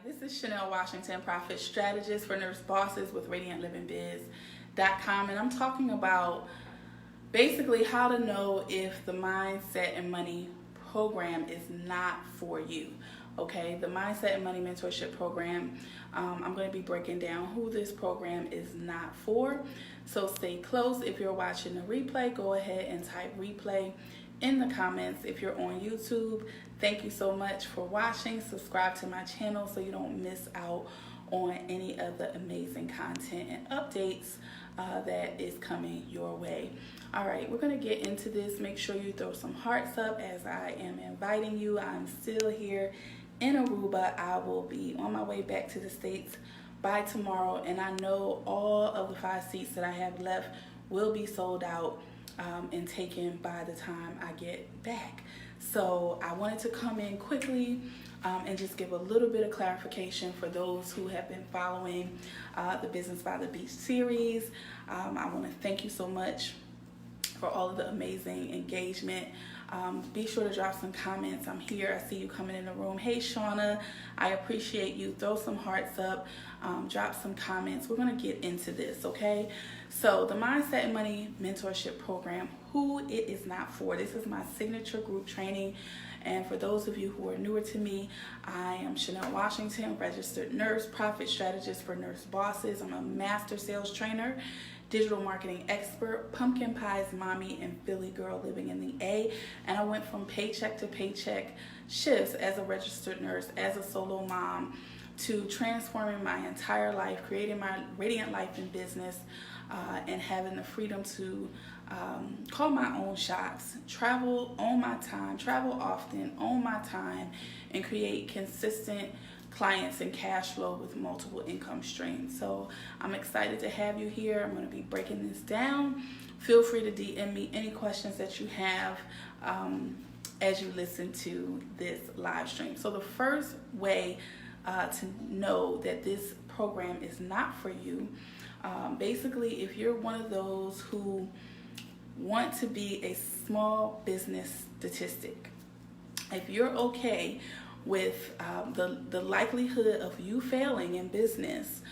This is Chanelle Washington, Profit Strategist for Nurse Bosses with RadiantLivingBiz.com, and I'm talking about basically how to know if the Mindset and Money program is not for you. Okay, the Mindset and Money Mentorship program, I'm going to be breaking down who this program is not for. So stay close. If you're watching the replay, go ahead and type replay in the comments. If you're on YouTube, thank you so much for watching. Subscribe to my channel so you don't miss out on any of the amazing content and updates that is coming your way. All right, we're going to get into this. Make sure you throw some hearts up as I am inviting you. I'm still here in Aruba. I will be on my way back to the States by tomorrow, and I know all of the 5 seats that I have left will be sold out and taken by the time I get back. So I wanted to come in quickly and just give a little bit of clarification for those who have been following the Business by the Beach series. I want to thank you so much for all of the amazing engagement. Be sure to drop some comments. I'm here. I see you coming in the room. Hey, Shauna, I appreciate you. Throw some hearts up. Drop some comments. We're going to get into this, okay? So the Mindset and Money Mentorship Program, who it is not for. This is my signature group training. And for those of you who are newer to me, I am Chanelle Washington, registered nurse, profit strategist for nurse bosses. I'm a master sales trainer, digital marketing expert, pumpkin pies mommy, and Philly girl living in the A. And I went from paycheck to paycheck shifts as a registered nurse, as a solo mom, to transforming my entire life, creating my radiant life in business, and having the freedom to call my own shots, travel on my time, travel often on my time, and create consistent clients and cash flow with multiple income streams. So I'm excited to have you here. I'm going to be breaking this down. Feel free to DM me any questions that you have as you listen to this live stream. So the first way to know that this program is not for you, basically, if you're one of those who want to be a small business statistic, if you're okay with the likelihood of you failing in business,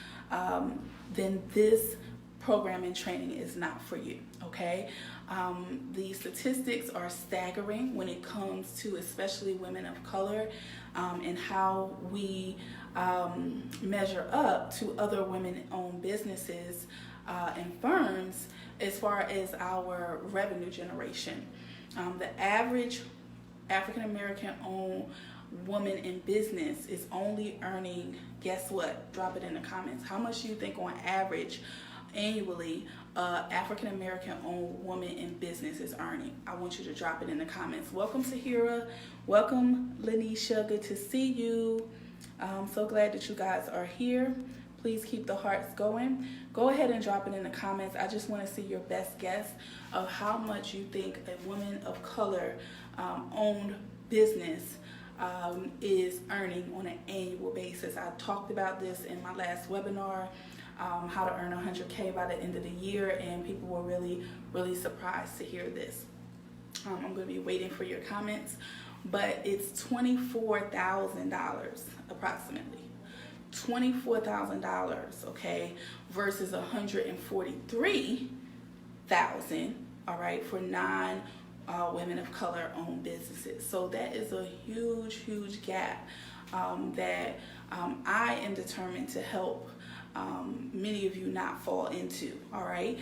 then this program and training is not for you, okay? The statistics are staggering when it comes to especially women of color and how we measure up to other women-owned businesses and firms as far as our revenue generation. The average African-American owned woman in business is only earning, guess what? Drop it in the comments. How much do you think on average annually African-American owned woman in business is earning? I want you to drop it in the comments. Welcome, Tahira. Welcome, Lanisha. Good to see you. I'm so glad that you guys are here. Please keep the hearts going. Go ahead and drop it in the comments. I just want to see your best guess of how much you think a woman of color owned business is earning on an annual basis. I talked about this in my last webinar, how to earn 100K by the end of the year, and people were really surprised to hear this. I'm going to be waiting for your comments, but it's $24,000 approximately. $24,000, okay, versus $143,000, all right, for women of color owned businesses. So that is a huge gap that I am determined to help many of you not fall into. All right,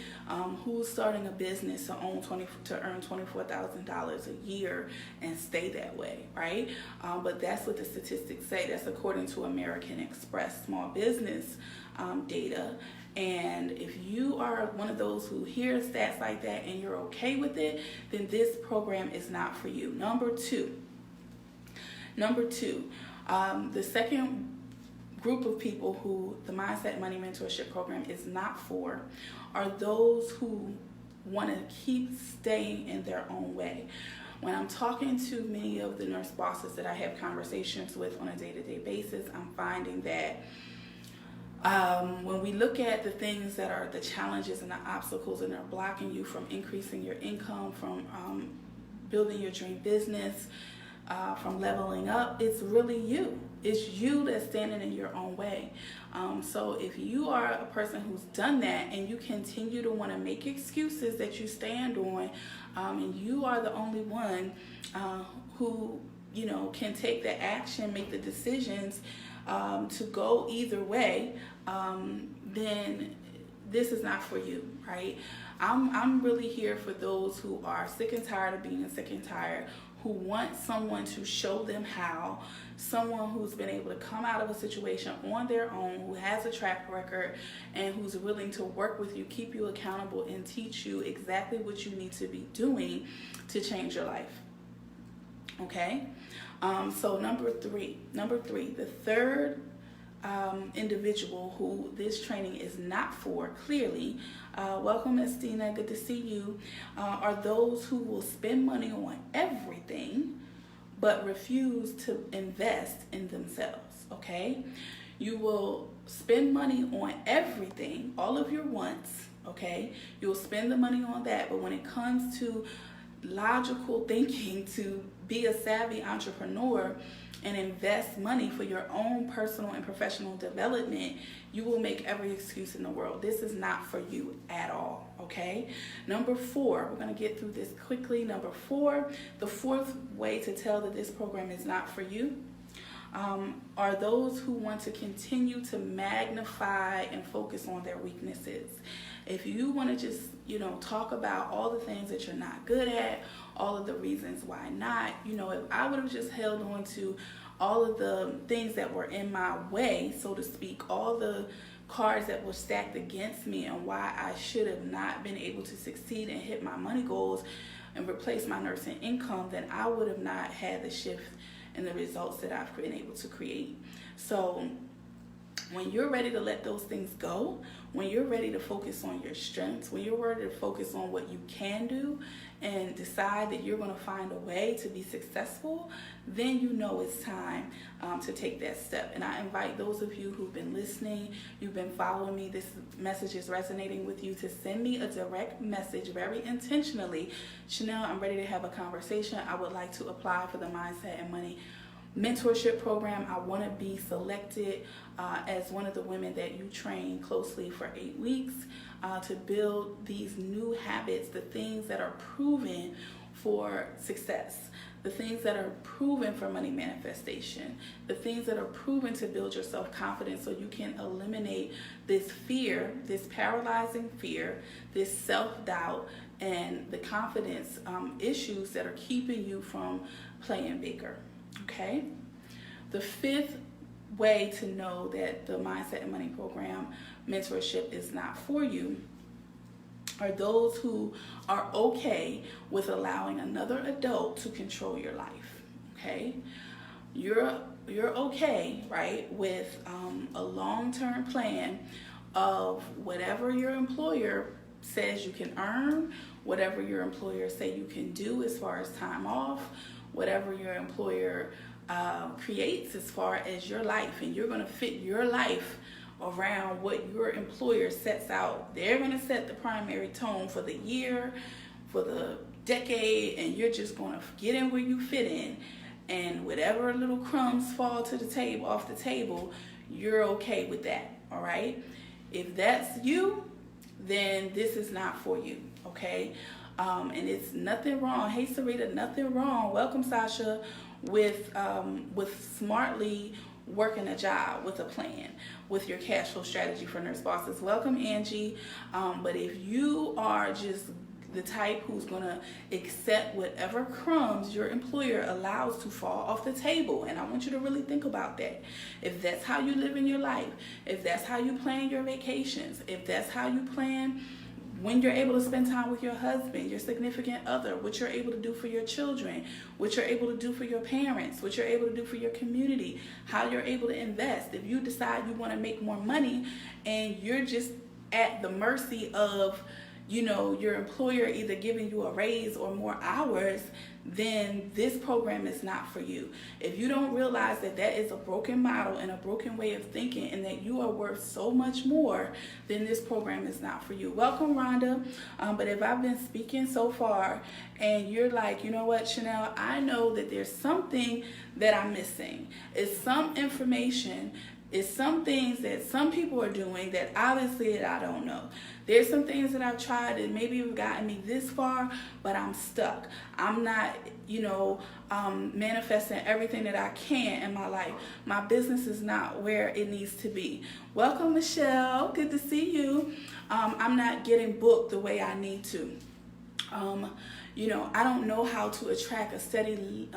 who's starting a business to earn $24,000 a year and stay that way, right? But that's what the statistics say. That's according to American Express small business data. And if you are one of those who hear stats like that and you're okay with it, then this program is not for you. Number two, the second group of people who the Mindset Money Mentorship Program is not for are those who want to keep staying in their own way. When I'm talking to many of the nurse bosses that I have conversations with on a day-to-day basis, I'm finding that when we look at the things that are the challenges and the obstacles and are blocking you from increasing your income, from building your dream business, from leveling up, it's really you. It's you that's standing in your own way. So if you are a person who's done that and you continue to want to make excuses that you stand on, and you are the only one who, can take the action, make the decisions to go either way, then this is not for you, right? I'm really here for those who are sick and tired of being sick and tired, who want someone to show them how, someone who's been able to come out of a situation on their own, who has a track record, and who's willing to work with you, keep you accountable, and teach you exactly what you need to be doing to change your life. Okay? So number three, the third individual who this training is not for, clearly, welcome Estina, good to see you, are those who will spend money on everything but refuse to invest in themselves. Okay, you will spend money on everything, all of your wants. Okay, you'll spend the money on that, but when it comes to logical thinking, to be a savvy entrepreneur and invest money for your own personal and professional development, you will make every excuse in the world. This is not for you at all, okay? Number 4, we're going to get through this quickly. Number 4, the fourth way to tell that this program is not for you are those who want to continue to magnify and focus on their weaknesses. If you want to just, talk about all the things that you're not good at, all of the reasons why not, if I would have just held on to all of the things that were in my way, so to speak, all the cards that were stacked against me and why I should have not been able to succeed and hit my money goals and replace my nursing income, then I would have not had the shift and the results that I've been able to create. So when you're ready to let those things go, when you're ready to focus on your strengths, when you're ready to focus on what you can do and decide that you're going to find a way to be successful, then it's time to take that step. And I invite those of you who've been listening, you've been following me, this message is resonating with you, to send me a direct message very intentionally. Chanelle, I'm ready to have a conversation. I would like to apply for the Mindset and Money Mentorship program. I want to be selected as one of the women that you train closely for 8 weeks to build these new habits, the things that are proven for success, the things that are proven for money manifestation, the things that are proven to build your self-confidence so you can eliminate this fear, this paralyzing fear, this self-doubt, and the confidence issues that are keeping you from playing bigger. Okay? The fifth way to know that the Mindset and Money Program mentorship is not for you are those who are okay with allowing another adult to control your life. Okay? You're okay, right, with a long-term plan of whatever your employer says you can earn, whatever your employer say you can do as far as time off, whatever your employer creates as far as your life, and you're going to fit your life around what your employer sets out. They're going to set the primary tone for the year, for the decade, and you're just going to get in where you fit in, and whatever little crumbs fall to the table, off the table, you're okay with that. All right? If that's you, then this is not for you. Okay? And it's nothing wrong. Hey, Sarita, nothing wrong. Welcome, Sasha, with smartly working a job with a plan, with your cash flow strategy for nurse bosses. Welcome, Angie. But if you are just the type who's going to accept whatever crumbs your employer allows to fall off the table, and I want you to really think about that. If that's how you live in your life, if that's how you plan your vacations, if that's how you plan when you're able to spend time with your husband, your significant other, what you're able to do for your children, what you're able to do for your parents, what you're able to do for your community, how you're able to invest. If you decide you want to make more money and you're just at the mercy of, your employer either giving you a raise or more hours, then this program is not for you. If you don't realize that that is a broken model and a broken way of thinking, and that you are worth so much more, then this program is not for you. Welcome, Rhonda. But if I've been speaking so far and you're like, you know what, Chanelle, I know that there's something that I'm missing. It's some information. It's some things that some people are doing that obviously that I don't know. There's some things that I've tried that maybe have gotten me this far, but I'm stuck. I'm not, manifesting everything that I can in my life. My business is not where it needs to be. Welcome, Michelle. Good to see you. I'm not getting booked the way I need to. I don't know how to attract a steady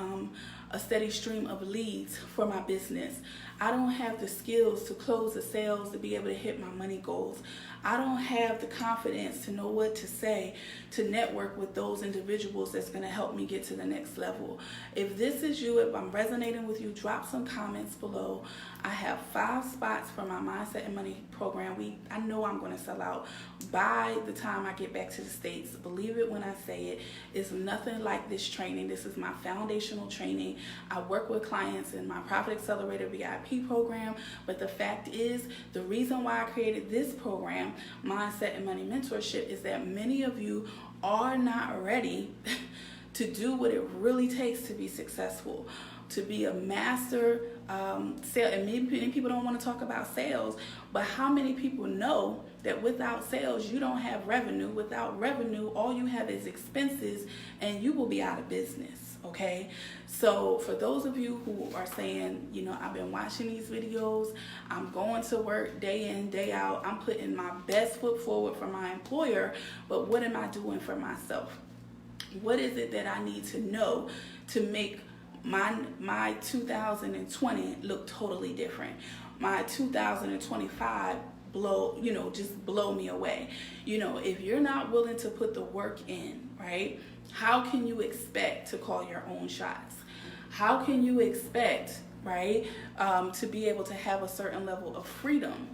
stream of leads for my business. I don't have the skills to close the sales to be able to hit my money goals. I don't have the confidence to know what to say to network with those individuals that's going to help me get to the next level. If this is you, if I'm resonating with you, drop some comments below. I have 5 spots for my Mindset and Money program. I know I'm going to sell out by the time I get back to the States. Believe it when I say it. It's nothing like this training. This is my foundational training. I work with clients in my Profit Accelerator VIP program, but the fact is, the reason why I created this program, Mindset and Money Mentorship, is that many of you are not ready to do what it really takes to be successful, to be a master sale. And many people don't want to talk about sales, but how many people know that without sales you don't have revenue? Without revenue, all you have is expenses, and you will be out of business. Okay, so for those of you who are saying, I've been watching these videos, I'm going to work day in, day out, I'm putting my best foot forward for my employer, but what am I doing for myself? What is it that I need to know to make my 2020 look totally different? My 2025 just blow me away. If you're not willing to put the work in, right? How can you expect to call your own shots? How can you expect, right, to be able to have a certain level of freedom?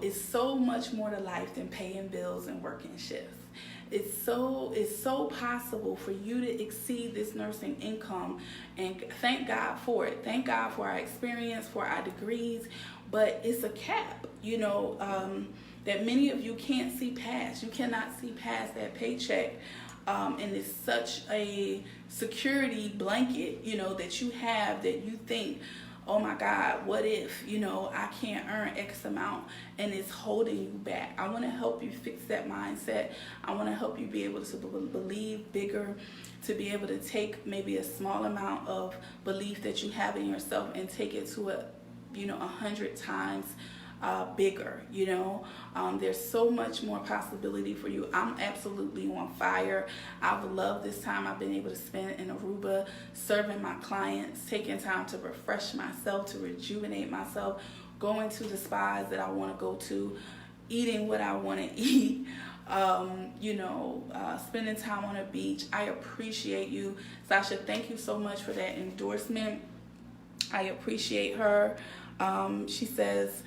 It's so much more to life than paying bills and working shifts. It's so possible for you to exceed this nursing income, and thank God for it. Thank God for our experience, for our degrees, but it's a cap, that many of you can't see past. You cannot see past that paycheck, and it's such a security blanket, that you have, that you think, oh my God, what if, I can't earn X amount, and it's holding you back. I want to help you fix that mindset. I want to help you be able to believe bigger, to be able to take maybe a small amount of belief that you have in yourself and take it to 100 times bigger. There's so much more possibility for you. I'm absolutely on fire. I've loved this time I've been able to spend in Aruba, serving my clients, taking time to refresh myself, to rejuvenate myself, going to the spas that I want to go to, eating what I want to eat, spending time on a beach. I appreciate you. Sasha, thank you so much for that endorsement. I appreciate her. She says,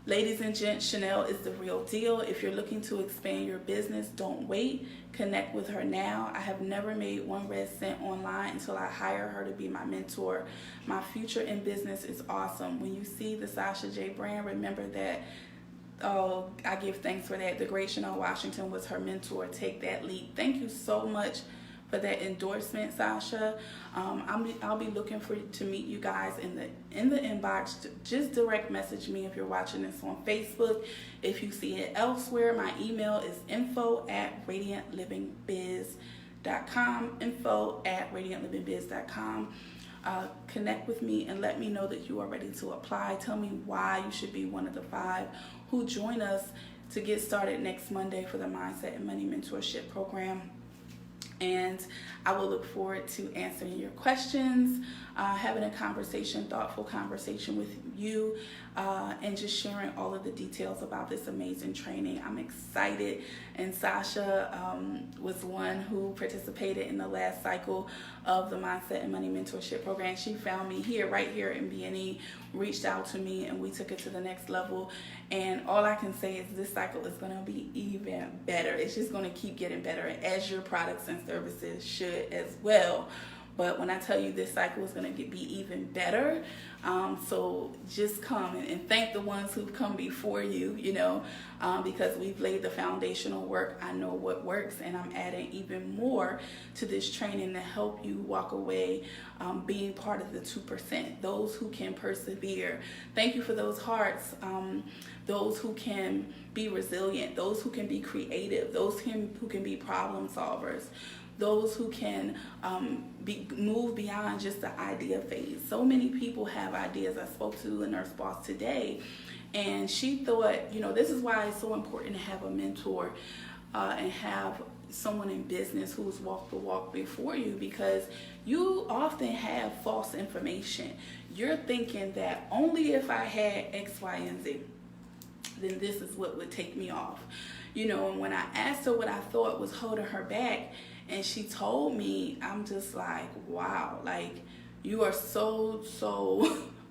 ladies and gents, Chanelle is the real deal. If you're looking to expand your business, don't wait. Connect with her now. I have never made one red cent online until I hire her to be my mentor. My future in business is awesome. When you see the Sasha J brand, remember that, I give thanks for that. The great Chanelle Washington was her mentor. Take that leap. Thank you so much for that endorsement, Sasha. I'll be looking to meet you guys in the inbox. Just direct message me if you're watching this on Facebook. If you see it elsewhere, my email is info@radiantlivingbiz.com. info@radiantlivingbiz.com. Connect with me and let me know that you are ready to apply. Tell me why you should be one of the 5 who join us to get started next Monday for the Mindset and Money Mentorship program. And I will look forward to answering your questions, having a thoughtful conversation with you, and just sharing all of the details about this amazing training. I'm excited. And Sasha was one who participated in the last cycle of the Mindset and Money Mentorship Program. She found me right here in B&E, reached out to me, and we took it to the next level. And all I can say is this cycle is going to be even better. It's just going to keep getting better, as your products and services should as well. But when I tell you this cycle is going to be even better, so just come and thank the ones who've come before you, because we've laid the foundational work. I know what works, and I'm adding even more to this training to help you walk away being part of the 2%, those who can persevere. Thank you for those hearts, those who can be resilient, those who can be creative, those who can be problem solvers, those who can move beyond just the idea phase. So many people have ideas. I spoke to a nurse boss today, and she thought, this is why it's so important to have a mentor and have someone in business who's walked the walk before you, because you often have false information. You're thinking that only if I had X, Y, and Z, then this is what would take me off. And when I asked her what I thought was holding her back, and she told me, I'm just like, wow, like, you are so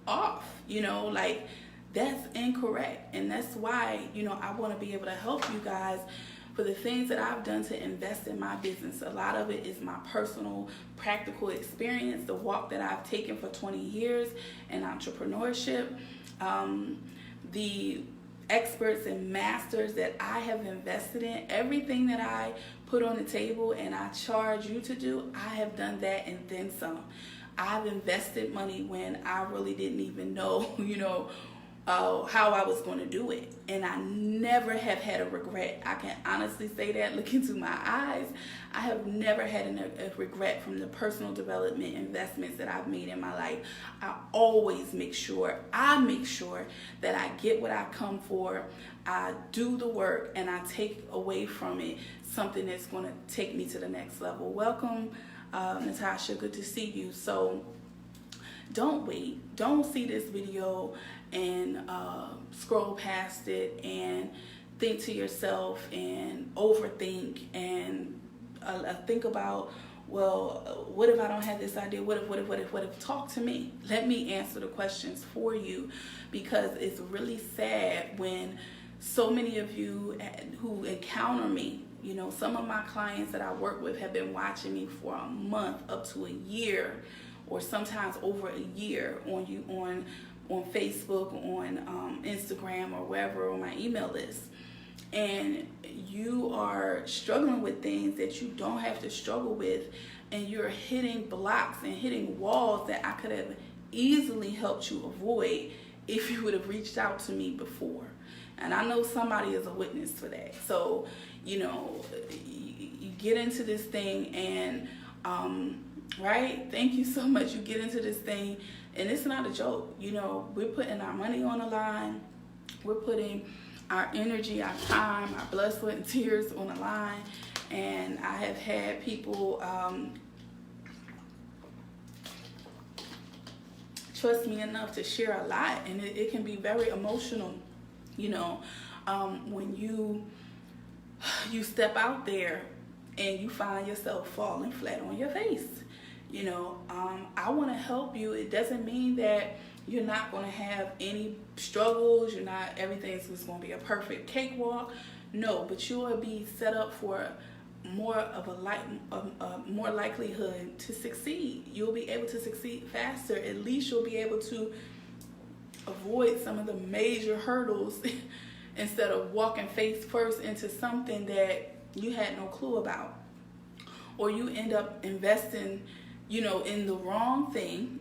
off, like, that's incorrect. And that's why, I want to be able to help you guys for the things that I've done to invest in my business. A lot of it is my personal, practical experience, the walk that I've taken for 20 years in entrepreneurship, the experts and masters that I have invested in, everything that I put on the table and I charge you to do, I have done that and then some. I've invested money when I really didn't even know, how I was going to do it. And I never have had a regret. I can honestly say that, look into my eyes. I have never had a regret from the personal development investments that I've made in my life. I always make sure that I get what I come for. I do the work, and I take away from it something that's going to take me to the next level. Welcome, Natasha. Good to see you. So don't wait. Don't see this video and scroll past it and think to yourself and overthink and think about, well, what if I don't have this idea? What if? Talk to me. Let me answer the questions for you, because it's really sad when so many of you who encounter me, some of my clients that I work with have been watching me for a month up to a year, or sometimes over a year on Facebook, on Instagram, or wherever, on my email list. And you are struggling with things that you don't have to struggle with, and you're hitting blocks and hitting walls that I could have easily helped you avoid if you would have reached out to me before. And I know somebody is a witness for that. So, you get into this thing and, right? Thank you so much. You get into this thing, and it's not a joke. We're putting our money on the line. We're putting our energy, our time, our blood, sweat, and tears on the line. And I have had people trust me enough to share a lot, and it can be very emotional, when you step out there and you find yourself falling flat on your face. I want to help you. It doesn't mean that you're not going to have any struggles. Everything's just going to be a perfect cakewalk. No, but you will be set up for more likelihood to succeed. You'll be able to succeed faster. At least you'll be able to avoid some of the major hurdles instead of walking face first into something that you had no clue about, or you end up investing in the wrong thing,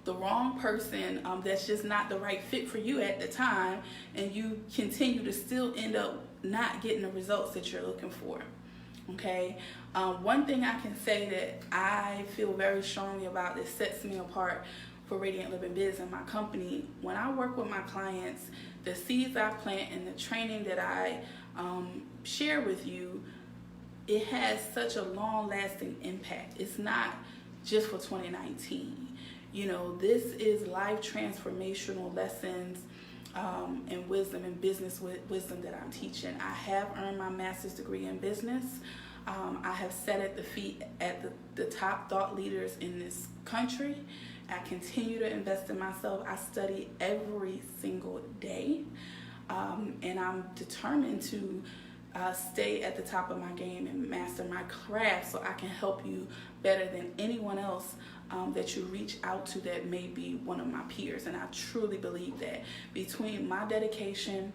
the wrong person that's just not the right fit for you at the time, and you continue to still end up not getting the results that you're looking for. Okay, one thing I can say that I feel very strongly about that sets me apart for Radiant Living Biz and my company, when I work with my clients, the seeds I plant and the training that I share with you, it has such a long-lasting impact. It's not just for 2019. You know, this is life transformational lessons and wisdom and business wisdom that I'm teaching. I have earned my master's degree in business. I have sat at the feet at the top thought leaders in this country. I continue to invest in myself. I study every single day, and I'm determined to stay at the top of my game and master my craft so I can help you better than anyone else that you reach out to that may be one of my peers. And I truly believe that between my dedication,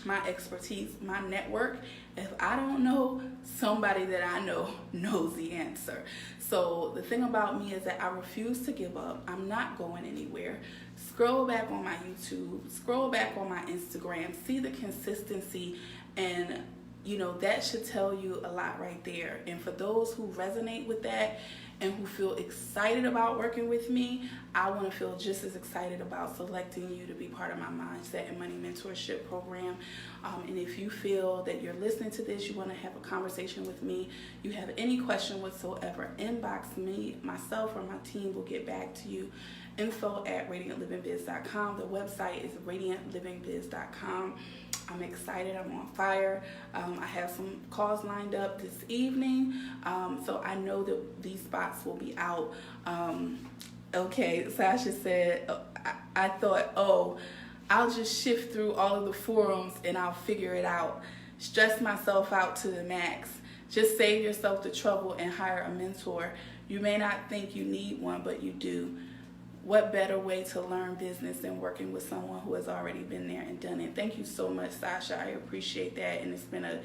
my expertise, my network, if I don't know, somebody that I know knows the answer. So the thing about me is that I refuse to give up. I'm not going anywhere. Scroll back on my YouTube, scroll back on my Instagram, see the consistency, and you know, that should tell you a lot right there. And for those who resonate with that and who feel excited about working with me, I want to feel just as excited about selecting you to be part of my Mindset and Money Mentorship program. And if you feel that you're listening to this, you want to have a conversation with me, you have any question whatsoever, inbox me, myself, or my team will get back to you. info@radiantlivingbiz.com. The website is radiantlivingbiz.com. I'm excited. I'm on fire. I have some calls lined up this evening, so I know that these spots will be out. Okay, Sasha said, I thought, I'll just shift through all of the forums and I'll figure it out. Stress myself out to the max. Just save yourself the trouble and hire a mentor. You may not think you need one, but you do. What better way to learn business than working with someone who has already been there and done it? Thank you so much, Sasha. I appreciate that, and it's been a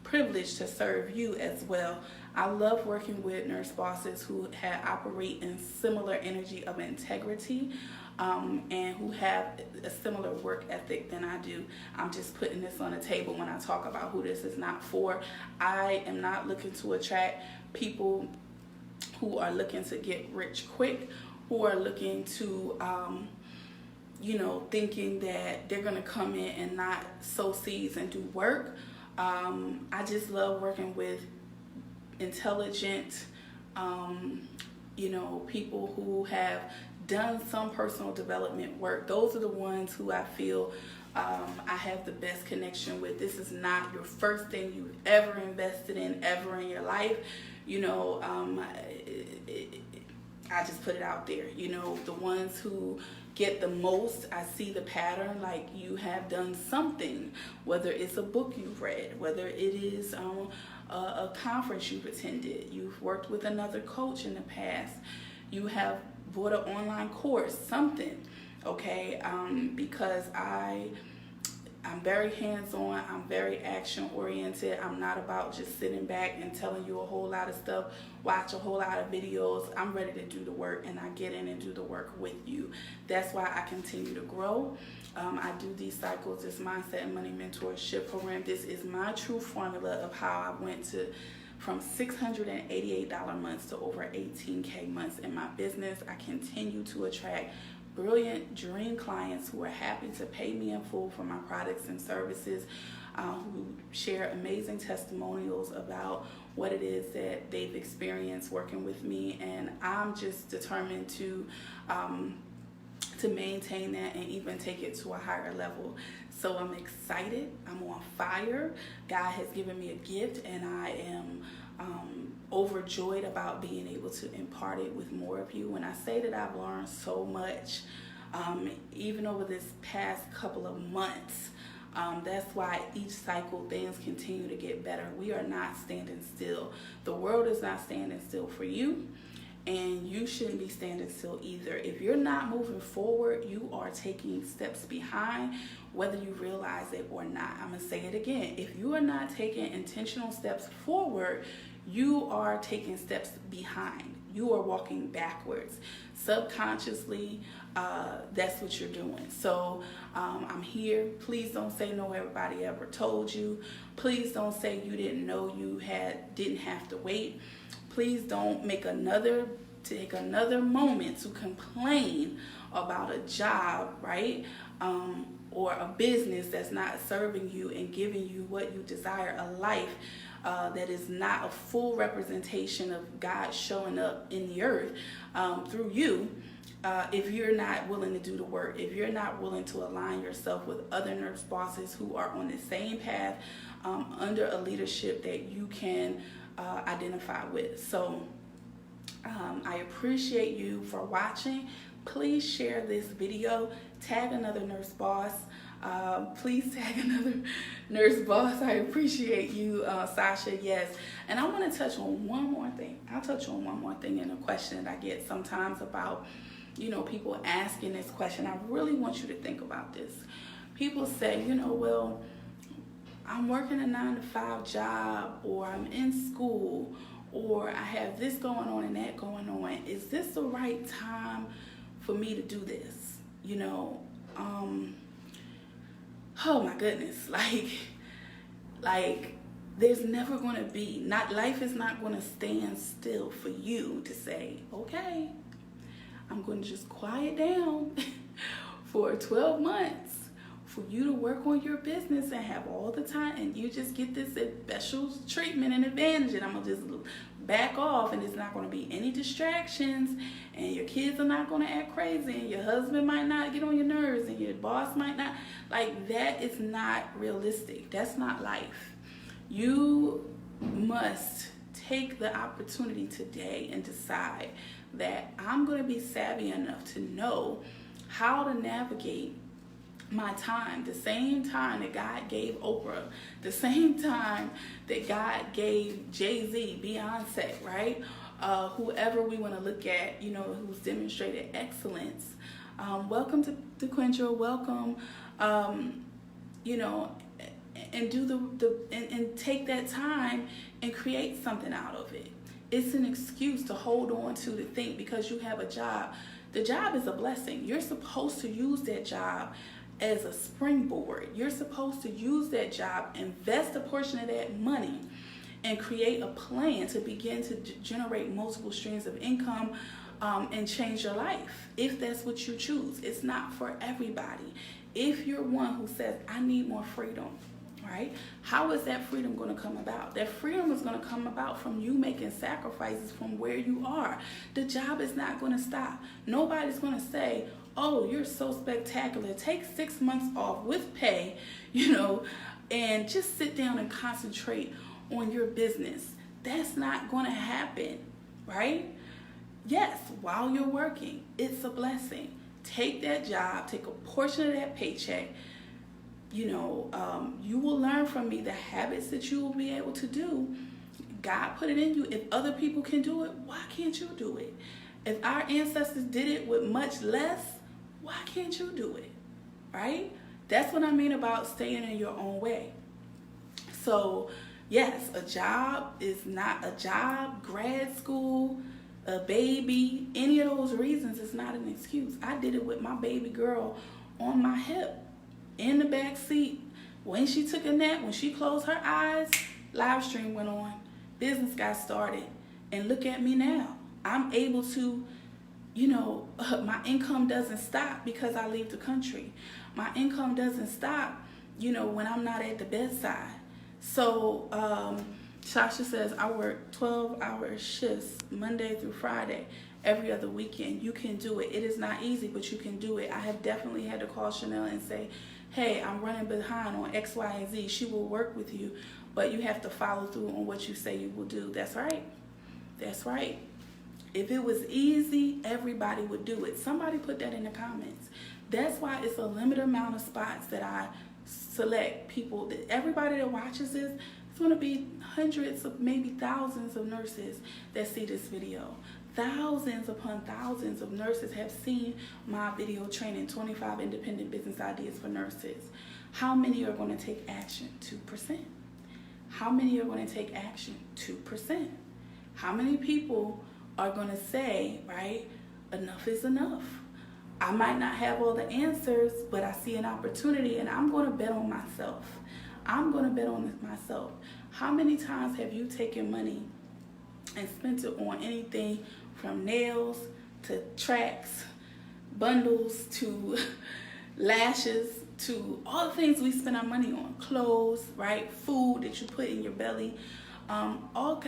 privilege to serve you as well. I love working with nurse bosses who operate in similar energy of integrity and who have a similar work ethic than I do. I'm just putting this on the table when I talk about who this is not for. I am not looking to attract people who are looking to get rich quick, who are looking to, thinking that they're going to come in and not sow seeds and do work. I just love working with intelligent, people who have done some personal development work. Those are the ones who I feel I have the best connection with. This is not your first thing you've ever invested in ever in your life. I just put it out there. The ones who get the most, I see the pattern, like you have done something, whether it's a book you've read, whether it is a conference you've attended, you've worked with another coach in the past, you have bought an online course, something, okay? Because I'm very hands-on, I'm very action-oriented. I'm not about just sitting back and telling you a whole lot of stuff, watch a whole lot of videos. I'm ready to do the work, and I get in and do the work with you. That's why I continue to grow. I do these cycles, this Mindset and Money Mentorship program. This is my true formula of how I went from $688 months to over $18K months in my business. I continue to attract brilliant dream clients who are happy to pay me in full for my products and services, who share amazing testimonials about what it is that they've experienced working with me, and I'm just determined to maintain that and even take it to a higher level. So I'm excited, I'm on fire. God has given me a gift, and I am overjoyed about being able to impart it with more of you. When I say that I've learned so much, even over this past couple of months, that's why each cycle things continue to get better. We are not standing still. The world is not standing still for you, and you shouldn't be standing still either. If you're not moving forward, you are taking steps behind, whether you realize it or not. I'm going to say it again. If you are not taking intentional steps forward, you are taking steps behind. You are walking backwards. Subconsciously, that's what you're doing. So I'm here. Please don't say no everybody ever told you. Please don't say you didn't know you didn't have to wait. Please don't take another moment to complain about a job, right? Or a business that's not serving you and giving you what you desire, a life that is not a full representation of God showing up in the earth through you, if you're not willing to do the work, if you're not willing to align yourself with other nurse bosses who are on the same path under a leadership that you can identify with. So I appreciate you for watching. Please share this video, tag another nurse boss. Please tag another nurse boss. I appreciate you, Sasha. Yes. And I want to touch on one more thing. I'll touch on one more thing in a question that I get sometimes about, people asking this question. I really want you to think about this. People say, well, I'm working a 9-to-5 job, or I'm in school, or I have this going on and that going on. Is this the right time for me to do this? Oh my goodness, like there's never going to be, life is not going to stand still for you to say, okay, I'm going to just quiet down for 12 months for you to work on your business and have all the time, and you just get this special treatment and advantage, and I'm going to just back off, and there's not going to be any distractions, and your kids are not going to act crazy, and your husband might not get on your nerves, and your boss might not. Like, that is not realistic. That's not life. You must take the opportunity today and decide that I'm going to be savvy enough to know how to navigate my time, the same time that God gave Oprah, the same time that God gave Jay-Z, Beyonce, right? Whoever we want to look at, who's demonstrated excellence. Welcome to DeQuindra, welcome, and do and take that time and create something out of it. It's an excuse to hold on to think because you have a job. The job is a blessing. You're supposed to use that job as a springboard. You're supposed to use that job, invest a portion of that money, and create a plan to begin to generate multiple streams of income and change your life, if that's what you choose. It's not for everybody. If you're one who says, I need more freedom, right? How is that freedom going to come about? That freedom is going to come about from you making sacrifices from where you are. The job is not going to stop. Nobody's going to say, oh, you're so spectacular, take 6 months off with pay, and just sit down and concentrate on your business. That's not going to happen, right? Yes, while you're working, it's a blessing. Take that job, take a portion of that paycheck. You will learn from me the habits that you will be able to do. God put it in you. If other people can do it, why can't you do it? If our ancestors did it with much less, why can't you do it, right? That's what I mean about staying in your own way. So, yes, a job is not a job, grad school, a baby, any of those reasons is not an excuse. I did it with my baby girl on my hip, in the back seat. When she took a nap, when she closed her eyes, live stream went on, business got started, and look at me now. I'm able to, my income doesn't stop because I leave the country. My income doesn't stop, when I'm not at the bedside. So, Sasha says, I work 12-hour shifts Monday through Friday, every other weekend. You can do it. It is not easy, but you can do it. I have definitely had to call Chanelle and say, hey, I'm running behind on X, Y, and Z. She will work with you, but you have to follow through on what you say you will do. That's right. That's right. If it was easy, everybody would do it. Somebody put that in the comments. That's why it's a limited amount of spots that I select people. Everybody that watches this, it's going to be hundreds of, maybe thousands of nurses that see this video. Thousands upon thousands of nurses have seen my video training, 25 independent business ideas for nurses. How many are going to take action? 2%. How many are going to take action? 2%. How many people are going to say, right, enough is enough? I might not have all the answers, but I see an opportunity and I'm going to bet on myself. I'm going to bet on myself. How many times have you taken money and spent it on anything from nails to tracks bundles to lashes to all the things we spend our money on, clothes, right? Food that you put in your belly, all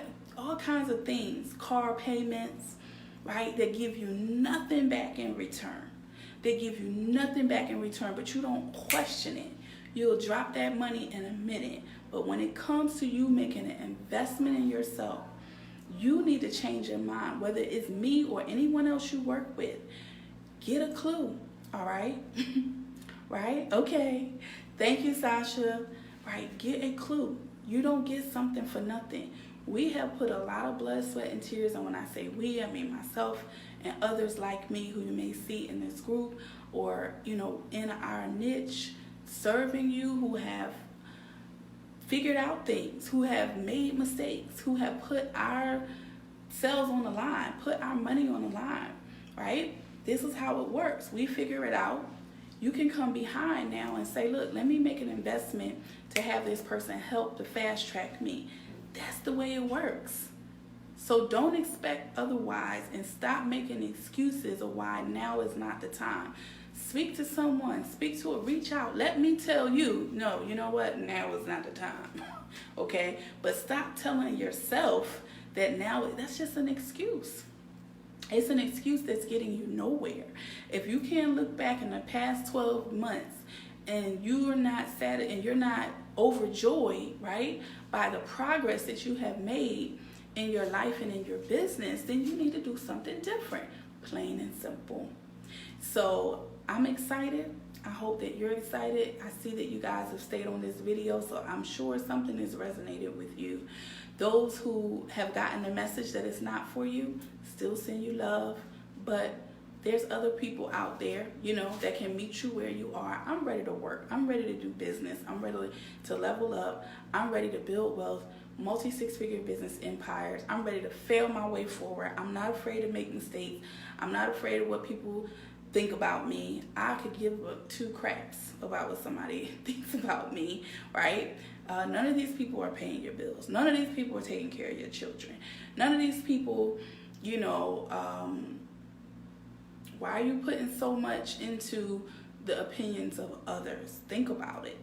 kinds of things, car payments, right? That give you nothing back in return. They give you nothing back in return, but you don't question it. You'll drop that money in a minute. But when it comes to you making an investment in yourself, you need to change your mind, whether it's me or anyone else you work with. Get a clue, all right? Right? Okay. Thank you, Sasha. Right? Get a clue. You don't get something for nothing. We have put a lot of blood, sweat, and tears, and when I say we, I mean myself and others like me who you may see in this group or, in our niche, serving you, who have figured out things, who have made mistakes, who have put ourselves on the line, put our money on the line, right? This is how it works. We figure it out. You can come behind now and say, look, let me make an investment to have this person help to fast track me. That's the way it works. So don't expect otherwise and stop making excuses of why now is not the time. Speak to someone, reach out. Let me tell you, no, you know what? Now is not the time. Okay? But stop telling yourself that now, that's just an excuse. It's an excuse that's getting you nowhere. If you can't look back in the past 12 months and you're not sad and you're not overjoyed, right, by the progress that you have made in your life and in your business, then you need to do something different, plain and simple. So I'm excited. I hope that you're excited. I see that you guys have stayed on this video, so I'm sure something has resonated with you. Those who have gotten the message that it's not for you, still send you love, but there's other people out there, that can meet you where you are. I'm ready to work. I'm ready to do business. I'm ready to level up. I'm ready to build wealth, multi-six-figure business empires. I'm ready to fail my way forward. I'm not afraid to make mistakes. I'm not afraid of what people think about me. I could give two craps about what somebody thinks about me, right? None of these people are paying your bills. None of these people are taking care of your children. None of these people, why are you putting so much into the opinions of others? Think about it,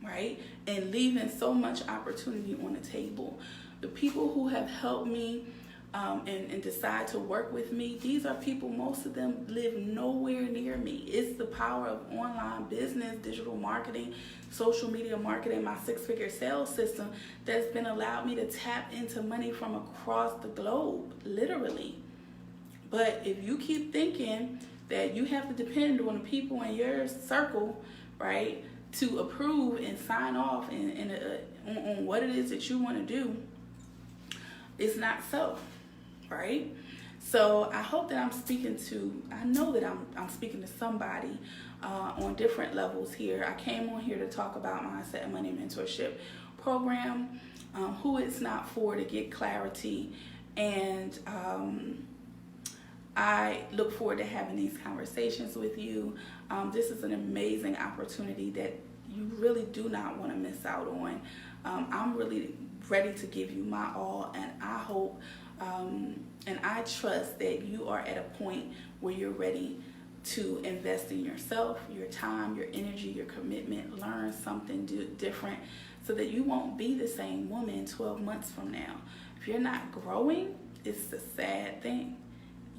right? And leaving so much opportunity on the table. The people who have helped me and decide to work with me, these are people, most of them live nowhere near me. It's the power of online business, digital marketing, social media marketing, my six-figure sales system that's been allowed me to tap into money from across the globe, literally. But if you keep thinking that you have to depend on the people in your circle, right, to approve and sign off on what it is that you want to do, it's not so, right? So I hope that I know that I'm speaking to somebody on different levels here. I came on here to talk about Mindset and Money Mentorship program, who it's not for, to get clarity, and I look forward to having these conversations with you. This is an amazing opportunity that you really do not want to miss out on. I'm really ready to give you my all, and I hope and I trust that you are at a point where you're ready to invest in yourself, your time, your energy, your commitment, learn something different so that you won't be the same woman 12 months from now. If you're not growing, it's a sad thing.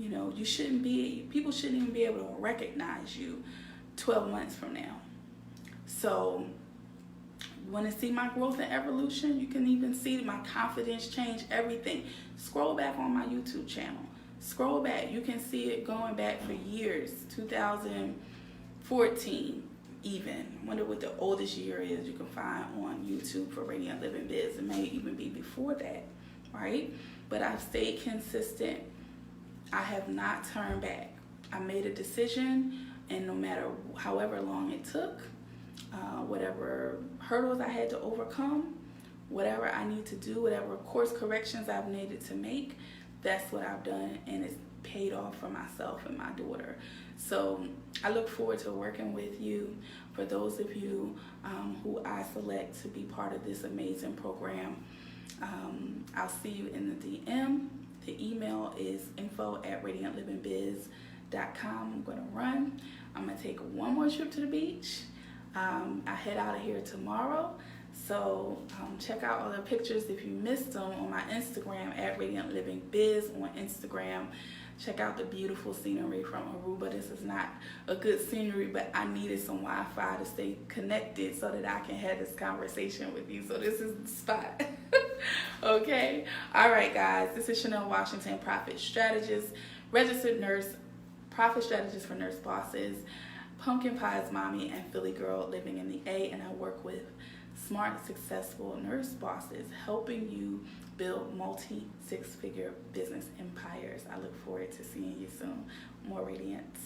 People shouldn't even be able to recognize you 12 months from now. So, you want to see my growth and evolution? You can even see my confidence change, everything. Scroll back on my YouTube channel. Scroll back. You can see it going back for years, 2014 even. I wonder what the oldest year is you can find on YouTube for Radiant Living Biz. It may even be before that, right? But I've stayed consistent. I have not turned back. I made a decision, and no matter however long it took, whatever hurdles I had to overcome, whatever I need to do, whatever course corrections I've needed to make, that's what I've done, and it's paid off for myself and my daughter. So I look forward to working with you. For those of you who I select to be part of this amazing program, I'll see you in the DM. The email is info@radiantlivingbiz.com. I'm going to run. I'm going to take one more trip to the beach. I head out of here tomorrow. So check out all the pictures if you missed them on my Instagram at Radiant Living Biz on Instagram. Check out the beautiful scenery from Aruba. This is not a good scenery, but I needed some Wi-Fi to stay connected so that I can have this conversation with you. So this is the spot. Okay. All right, guys. This is Chanelle Washington, Profit Strategist, registered nurse, profit strategist for nurse bosses, pumpkin pies mommy, and Philly girl living in the A. And I work with smart, successful nurse bosses, helping you build multi-six-figure business empires. I look forward to seeing you soon. More Radiance.